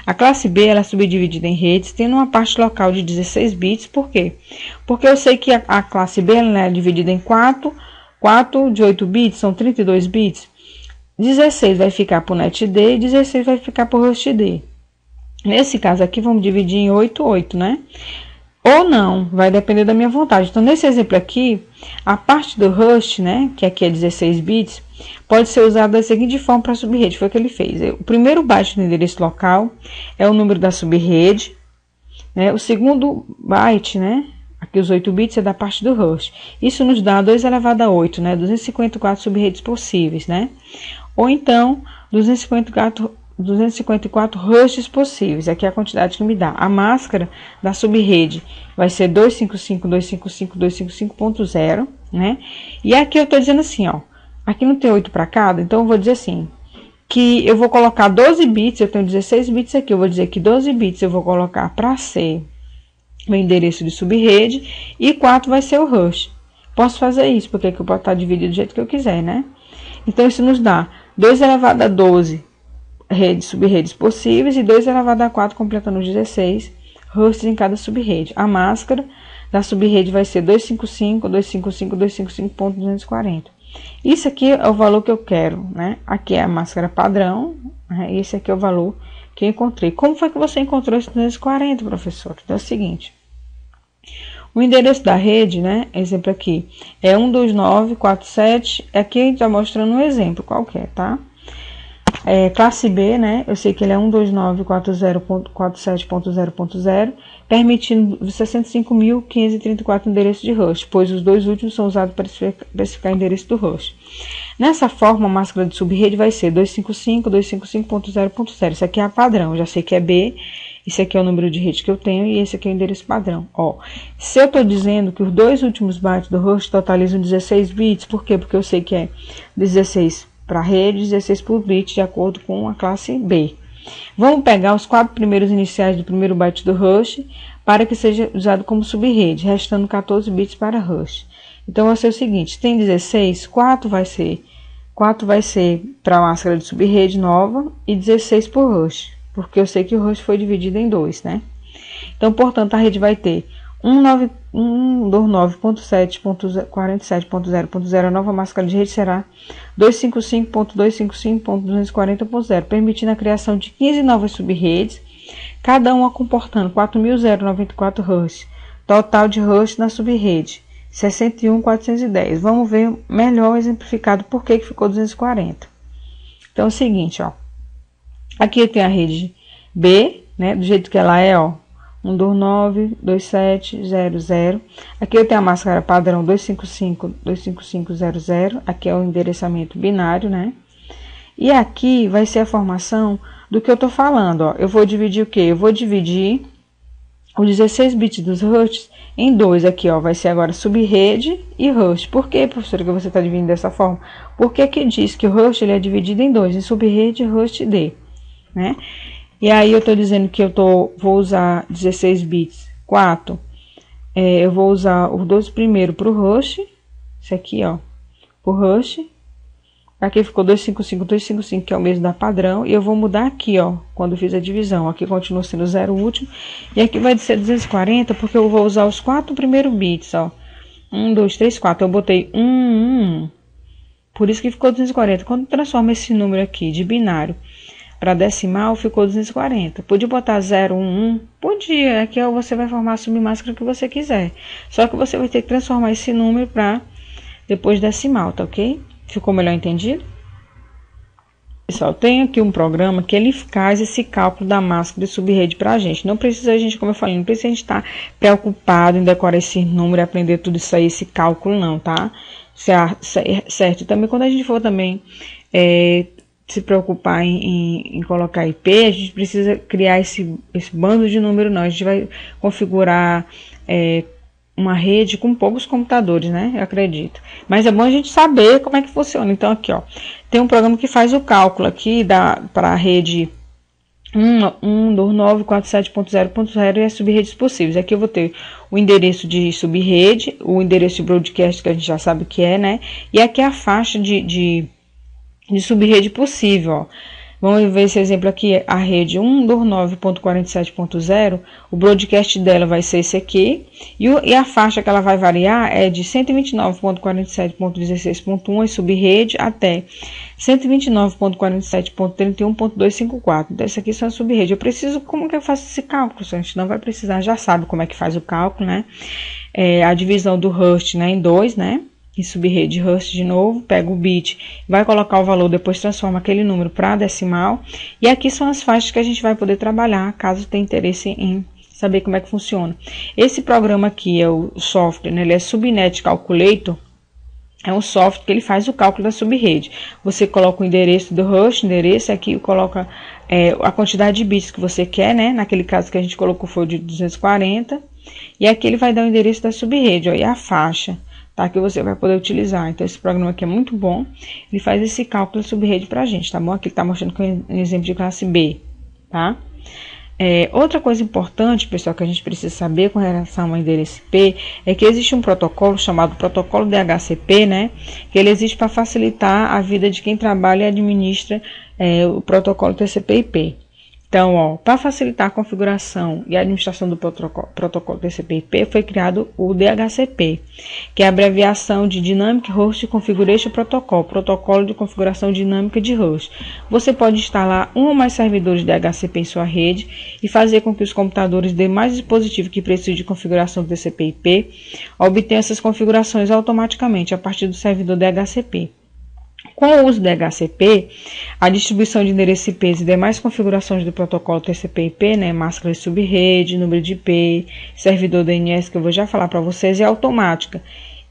a classe B ela é subdividida em redes, tendo uma parte local de 16 bits. Por quê? Porque eu sei que a classe B ela é dividida em 4 de 8 bits, são 32 bits. 16 vai ficar para o netD e 16 vai ficar para o hostD. Nesse caso aqui, vamos dividir em 8, né? Ou não, vai depender da minha vontade. Então, nesse exemplo aqui, a parte do host, né, que aqui é 16 bits, pode ser usada da seguinte forma para a subrede. Foi o que ele fez. O primeiro byte do endereço local é o número da subrede, né? O segundo byte, né, aqui os 8 bits é da parte do host. Isso nos dá 2 elevado a 8, né, 254 subredes possíveis, né? Ou então, 254 hosts possíveis. Aqui é a quantidade que me dá. A máscara da subrede vai ser 255.255.0, né? E aqui eu estou dizendo assim, ó. Aqui não tem 8 para cada, então eu vou dizer assim, que eu vou colocar 12 bits, eu tenho 16 bits aqui, eu vou dizer que 12 bits eu vou colocar para ser o endereço de subrede e 4 vai ser o host. Posso fazer isso, porque aqui eu posso estar dividido do jeito que eu quiser, né? Então, isso nos dá 2 elevado a 12 subredes possíveis e 2 elevado a 4, completando 16 hosts em cada subrede. A máscara da subrede vai ser 255.255.240. Isso aqui é o valor que eu quero, né? Aqui é a máscara padrão, né? Esse aqui é o valor que eu encontrei. Como foi que você encontrou esse 240, professor? Então, é o seguinte. O endereço da rede, né? Exemplo aqui, é 129.47. Aqui a gente está mostrando um exemplo qualquer, tá? Classe B, né? Eu sei que ele é 129.40.47.0.0, permitindo 65.534 endereços de host, pois os dois últimos são usados para especificar o endereço do host. Nessa forma, a máscara de subrede vai ser 255.255.0.0. Isso aqui é a padrão, eu já sei que é B. Esse aqui é o número de rede que eu tenho e esse aqui é o endereço padrão. Ó, se eu estou dizendo que os dois últimos bytes do host totalizam 16 bits, por quê? Porque eu sei que é 16 para a rede, 16 por bit, de acordo com a classe B. Vamos pegar os 4 primeiros iniciais do primeiro byte do host para que seja usado como subrede, restando 14 bits para host. Então, vai ser o seguinte, tem 16, 4 vai ser para a máscara de subrede nova e 16 por host, porque eu sei que o host foi dividido em 2, né? Então, portanto, a rede vai ter 129.7.47.0.0, a nova máscara de rede será 255.255.240.0, permitindo a criação de 15 novas subredes, cada uma comportando 4.094 hosts, total de hosts na subrede 61.410. Vamos ver melhor exemplificado por que ficou 240. Então é o seguinte, ó. Aqui eu tenho a rede B, né, do jeito que ela é, ó, 129.27.00. Aqui eu tenho a máscara padrão 255.255.00. Aqui é o endereçamento binário, né? E aqui vai ser a formação do que eu tô falando, ó. Eu vou dividir o quê? Eu vou dividir os 16 bits dos hosts em 2 aqui, ó. Vai ser agora subrede e host. Por que, professora, que você está dividindo dessa forma? Porque aqui diz que o host ele é dividido em 2, em subrede e host D, né? E aí eu estou dizendo que vou usar 16 bits, 4. Eu vou usar os 2 primeiros para o host. Esse aqui, ó, para o host. Aqui ficou 255, que é o mesmo da padrão. E eu vou mudar aqui, ó, quando eu fiz a divisão. Aqui continua sendo 0 o último. E aqui vai ser 240, porque eu vou usar os 4 primeiros bits, ó. 1, 2, 3, 4. Eu botei 1, 1. Por isso que ficou 240. Quando transforma esse número aqui de binário para decimal, ficou 240. Podia botar 0, 1, 1? Podia. Aqui você vai formar a submáscara que você quiser. Só que você vai ter que transformar esse número para depois decimal, tá ok? Ficou melhor entendido? Pessoal, tem aqui um programa que ele faz esse cálculo da máscara de subrede para a gente. Não precisa a gente, como eu falei, não precisa a gente estar preocupado em decorar esse número e aprender tudo isso aí, esse cálculo não, tá? Certo. E também quando a gente for também se preocupar em colocar IP, a gente precisa criar esse bando de número não. A gente vai configurar uma rede com poucos computadores, né? Eu acredito. Mas é bom a gente saber como é que funciona. Então, aqui, ó, tem um programa que faz o cálculo aqui para a rede 129.47.0.0 e as subredes possíveis. Aqui eu vou ter o endereço de subrede, o endereço de broadcast, que a gente já sabe o que é, né? E aqui a faixa de subrede possível, ó. Vamos ver esse exemplo aqui, a rede 129.47.0, o broadcast dela vai ser esse aqui, e a faixa que ela vai variar é de 129.47.16.1 em subrede até 129.47.31.254. Então, essa aqui são as subrede. Eu preciso, como que eu faço esse cálculo? A gente não vai precisar, já sabe como é que faz o cálculo, né? A divisão do host, né, em 2, né? Em subrede host de novo, pega o bit, vai colocar o valor, depois transforma aquele número para decimal. E aqui são as faixas que a gente vai poder trabalhar, caso tenha interesse em saber como é que funciona. Esse programa aqui é o software, né? Ele é Subnet Calculator. É um software que ele faz o cálculo da subrede. Você coloca o endereço do host, endereço, aqui coloca a quantidade de bits que você quer, né? Naquele caso que a gente colocou foi de 240. E aqui ele vai dar o endereço da subrede, ó, e a faixa, tá, que você vai poder utilizar. Então, esse programa aqui é muito bom. Ele faz esse cálculo de subrede pra gente, tá bom? Aqui ele tá mostrando que é um exemplo de classe B, tá? Outra coisa importante, pessoal, que a gente precisa saber com relação ao endereço IP é que existe um protocolo chamado protocolo DHCP, né? Que ele existe para facilitar a vida de quem trabalha e administra o protocolo TCP/IP. Então, ó, para facilitar a configuração e a administração do protocolo TCP/IP, foi criado o DHCP, que é a abreviação de Dynamic Host Configuration Protocol, protocolo de configuração dinâmica de host. Você pode instalar um ou mais servidores DHCP em sua rede e fazer com que os computadores de mais dispositivos que precisam de configuração do TCP/IP obtenham essas configurações automaticamente a partir do servidor DHCP. Com o uso do DHCP, a distribuição de endereço IPs e demais configurações do protocolo TCP/IP, né, máscara de subrede, número de IP, servidor DNS, que eu vou já falar para vocês, é automática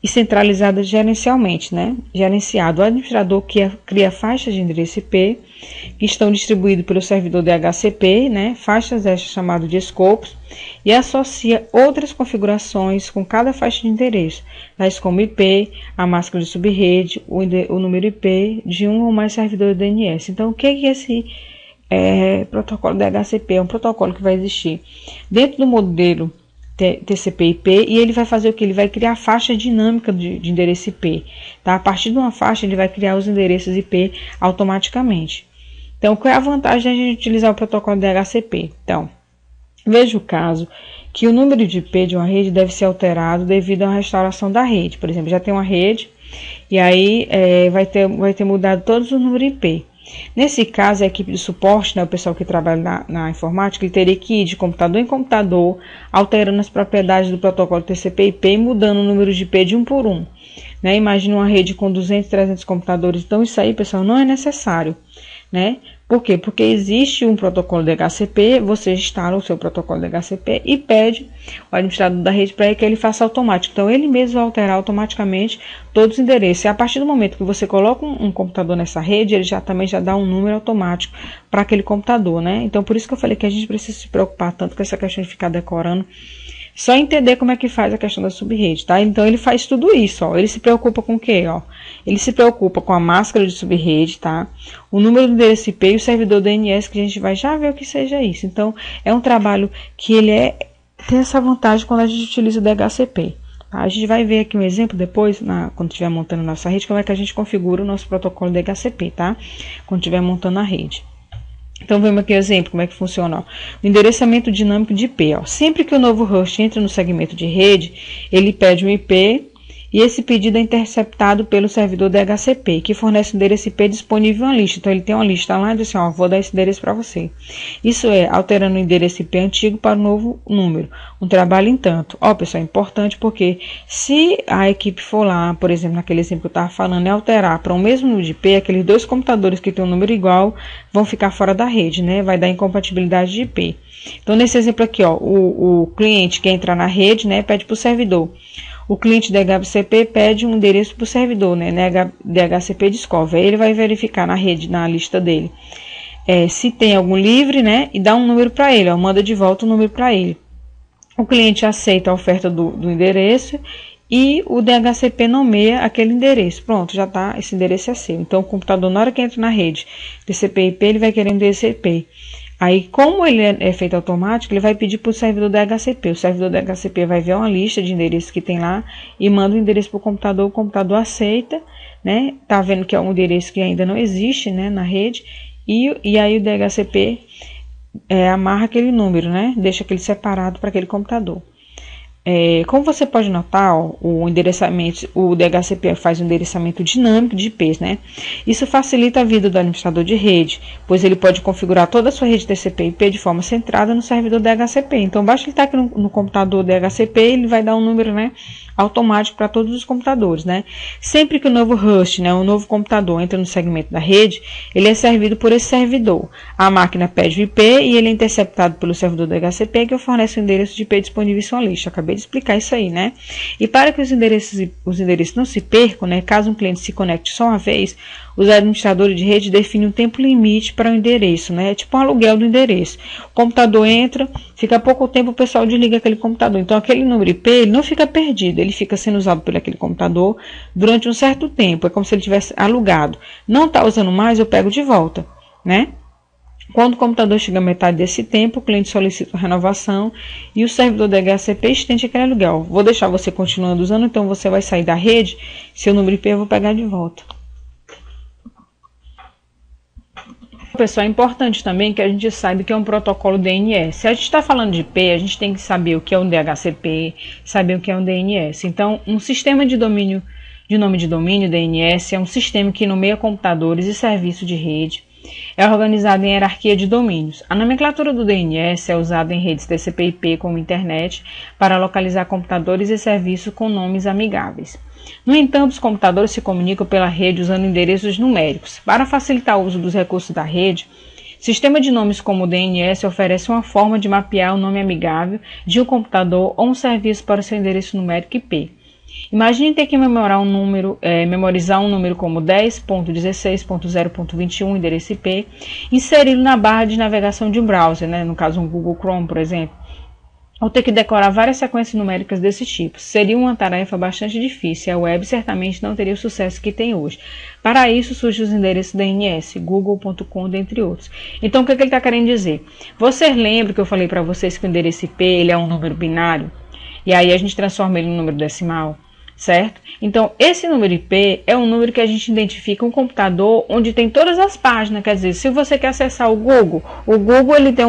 e centralizada gerencialmente, né? Gerenciado. O administrador que cria faixas de endereço IP que estão distribuídos pelo servidor DHCP, né? Faixas estas chamadas de escopos, e associa outras configurações com cada faixa de endereço, tais como IP, a máscara de subrede, o número IP de um ou mais servidores DNS. Então, o que é esse protocolo DHCP? É um protocolo que vai existir dentro do modelo TCP/IP, e ele vai fazer o que? Ele vai criar faixa dinâmica de endereço IP, tá? A partir de uma faixa ele vai criar os endereços IP automaticamente. Então, qual é a vantagem de a gente utilizar o protocolo DHCP? Então, veja o caso que o número de IP de uma rede deve ser alterado devido à restauração da rede. Por exemplo, já tem uma rede e aí vai ter mudado todos os números IP. Nesse caso, a equipe de suporte, né, o pessoal que trabalha na informática, ele teria que ir de computador em computador, alterando as propriedades do protocolo TCP/IP e mudando o número de IP de um por um. Né? Imagina uma rede com 200, 300 computadores. Então, isso aí, pessoal, não é necessário. Né? Por quê? Porque existe um protocolo DHCP, você instala o seu protocolo DHCP e pede o administrador da rede para que ele faça automático. Então, ele mesmo vai alterar automaticamente todos os endereços. E a partir do momento que você coloca um computador nessa rede, ele também já dá um número automático para aquele computador, né? Então, por isso que eu falei que a gente precisa se preocupar tanto com essa questão de ficar decorando. Só entender como é que faz a questão da subrede, tá? Então, ele faz tudo isso, ó. Ele se preocupa com o quê, ó? Ele se preocupa com a máscara de subrede, tá? O número do endereço IP e o servidor DNS, que a gente vai já ver o que seja isso. Então, é um trabalho que ele tem essa vantagem quando a gente utiliza o DHCP. Tá? A gente vai ver aqui um exemplo depois, quando estiver montando a nossa rede, como é que a gente configura o nosso protocolo DHCP, tá? Quando estiver montando a rede. Então, vemos aqui o exemplo, como é que funciona. Ó. O endereçamento dinâmico de IP. Ó. Sempre que o novo host entra no segmento de rede, ele pede um IP e esse pedido é interceptado pelo servidor DHCP, que fornece o endereço IP disponível em uma lista. Então, ele tem uma lista lá e diz assim, ó, vou dar esse endereço para você. Isso é, alterando o endereço IP antigo para o novo número. Um trabalho em tanto. Ó, pessoal, é importante porque se a equipe for lá, por exemplo, naquele exemplo que eu estava falando, é alterar para o mesmo número de IP, aqueles dois computadores que têm um número igual vão ficar fora da rede, né? Vai dar incompatibilidade de IP. Então, nesse exemplo aqui, ó, o cliente que entra na rede, né, pede para o servidor. O cliente DHCP pede um endereço para o servidor, né? DHCP Discover. Aí ele vai verificar na rede, na lista dele, se tem algum livre, né? E dá um número para ele, ó, manda de volta o número para ele. O cliente aceita a oferta do endereço e o DHCP nomeia aquele endereço. Pronto, já está, esse endereço é seu. Então, o computador, na hora que entra na rede TCP/IP, ele vai querer um DCP. Aí, como ele é feito automático, ele vai pedir para o servidor DHCP. O servidor DHCP vai ver uma lista de endereços que tem lá e manda o endereço para o computador aceita, né? Tá vendo que é um endereço que ainda não existe, né, na rede, e aí o DHCP amarra aquele número, né? Deixa aquele separado para aquele computador. Como você pode notar, ó, o DHCP faz um endereçamento dinâmico de IPs, né? Isso facilita a vida do administrador de rede, pois ele pode configurar toda a sua rede TCP/IP de forma centrada no servidor DHCP. Então, basta ele estar aqui no computador DHCP, ele vai dar um número, né, automático para todos os computadores, né? Sempre que o novo host, né, o novo computador entra no segmento da rede, ele é servido por esse servidor. A máquina pede o IP e ele é interceptado pelo servidor DHCP, que fornece o endereço de IP disponível em sua lista. Acabei de explicar isso aí, né? E para que os endereços não se percam, né, caso um cliente se conecte só uma vez, os administradores de rede definem um tempo limite para o endereço, né? É tipo um aluguel do endereço. O computador entra, fica pouco tempo, o pessoal desliga aquele computador. Então, aquele número IP, ele não fica perdido, ele fica sendo usado por aquele computador durante um certo tempo. É como se ele tivesse alugado. Não está usando mais, eu pego de volta, né? Quando o computador chega à metade desse tempo, o cliente solicita a renovação e o servidor DHCP estende aquele aluguel. Vou deixar você continuando usando, então você vai sair da rede, seu número IP eu vou pegar de volta. Pessoal, é importante também que a gente saiba que é um protocolo DNS. Se a gente está falando de IP, a gente tem que saber o que é um DHCP, saber o que é um DNS. Então, um sistema de nome de domínio, DNS, é um sistema que nomeia computadores e serviços de rede. É organizado em hierarquia de domínios. A nomenclatura do DNS é usada em redes TCP/IP como internet para localizar computadores e serviços com nomes amigáveis. No entanto, os computadores se comunicam pela rede usando endereços numéricos. Para facilitar o uso dos recursos da rede, o sistema de nomes como o DNS oferece uma forma de mapear o nome amigável de um computador ou um serviço para o seu endereço numérico IP. Imagine ter que memorizar um número como 10.16.0.21, endereço IP, inseri-lo na barra de navegação de um browser, no caso um Google Chrome, por exemplo, ou ter que decorar várias sequências numéricas desse tipo. Seria uma tarefa bastante difícil e a web certamente não teria o sucesso que tem hoje. Para isso surgem os endereços DNS, google.com, dentre outros. Então o que ele está querendo dizer? Vocês lembram que eu falei para vocês que o endereço IP ele é um número binário? E aí a gente transforma ele em número decimal, certo? Então, esse número IP é um número que a gente identifica um computador onde tem todas as páginas. Quer dizer, se você quer acessar o Google ele tem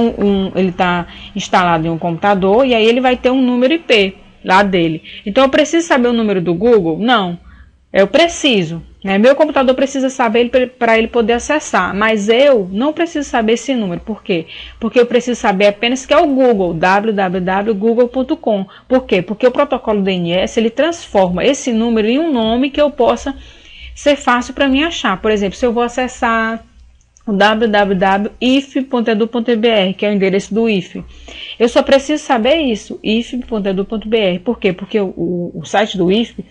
ele está instalado em um computador e aí ele vai ter um número IP lá dele. Então, eu preciso saber o número do Google? Não. Eu preciso, Meu computador precisa saber para ele poder acessar, mas eu não preciso saber esse número. Por quê? Porque eu preciso saber apenas que é o Google, www.google.com. Por quê? Porque o protocolo DNS ele transforma esse número em um nome que eu possa ser fácil para mim achar. Por exemplo, se eu vou acessar o www.if.edu.br, que é o endereço do IF. Eu só preciso saber isso, if.edu.br. Por quê? Porque o site do IF,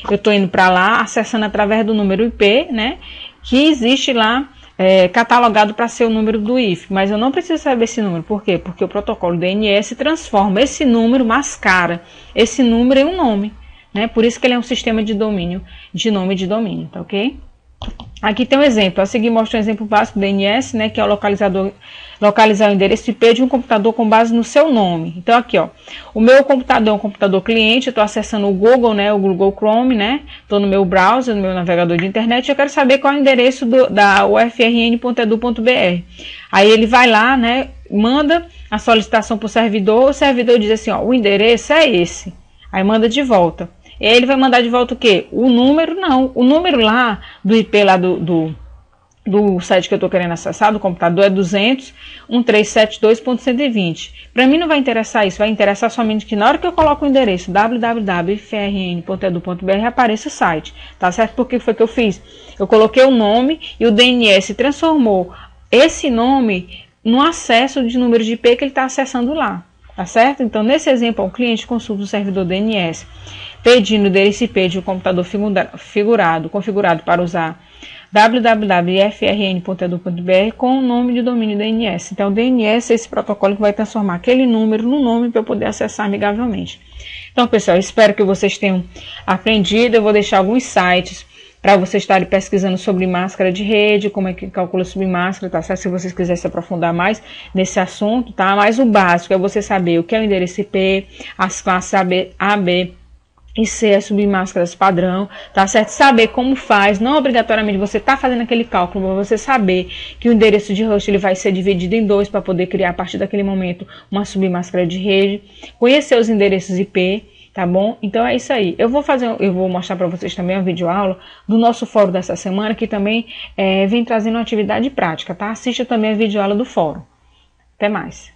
eu estou indo para lá, acessando através do número IP, que existe lá, catalogado para ser o número do IF. Mas eu não preciso saber esse número. Por quê? Porque o protocolo DNS transforma esse número, mascara esse número em um nome. Por isso que ele é um sistema de domínio, de nome de domínio, tá ok? Aqui tem um exemplo. A seguir mostra um exemplo básico do DNS, que é o localizar o endereço IP de um computador com base no seu nome. Então aqui, o meu computador é um computador cliente, eu estou acessando o Google, o Google Chrome, estou no meu browser, no meu navegador de internet, eu quero saber qual é o endereço da ufrn.edu.br. Aí ele vai lá, manda a solicitação para o servidor diz assim, o endereço é esse. Aí manda de volta. Ele vai mandar de volta o quê? O número não. O número lá do IP lá do site que eu estou querendo acessar, do computador, é 200.137.2.120. Para mim não vai interessar isso. Vai interessar somente que na hora que eu coloco o endereço www.frn.edu.br apareça o site. Tá certo? Porque foi que eu fiz? Eu coloquei o nome e o DNS transformou esse nome no acesso de número de IP que ele está acessando lá. Tá certo? Então, nesse exemplo, o cliente consulta o servidor DNS pedindo o endereço IP de um computador configurado para usar www.frn.edu.br com o nome de domínio DNS. Então, o DNS é esse protocolo que vai transformar aquele número no nome para eu poder acessar amigavelmente. Então, pessoal, espero que vocês tenham aprendido. Eu vou deixar alguns sites para vocês estarem pesquisando sobre máscara de rede, como é que calcula submáscara, tá certo? Se vocês quiserem se aprofundar mais nesse assunto, tá? Mas o básico é você saber o que é o endereço IP, as classes A, B e C, as submáscaras padrão, tá certo? Saber como faz, não obrigatoriamente você tá fazendo aquele cálculo, mas você saber que o endereço de host ele vai ser dividido em dois para poder criar a partir daquele momento uma submáscara de rede, conhecer os endereços IP, tá bom? Então é isso aí. Eu vou mostrar para vocês também uma videoaula do nosso fórum dessa semana, que também vem trazendo uma atividade prática, tá? Assista também a videoaula do fórum. Até mais.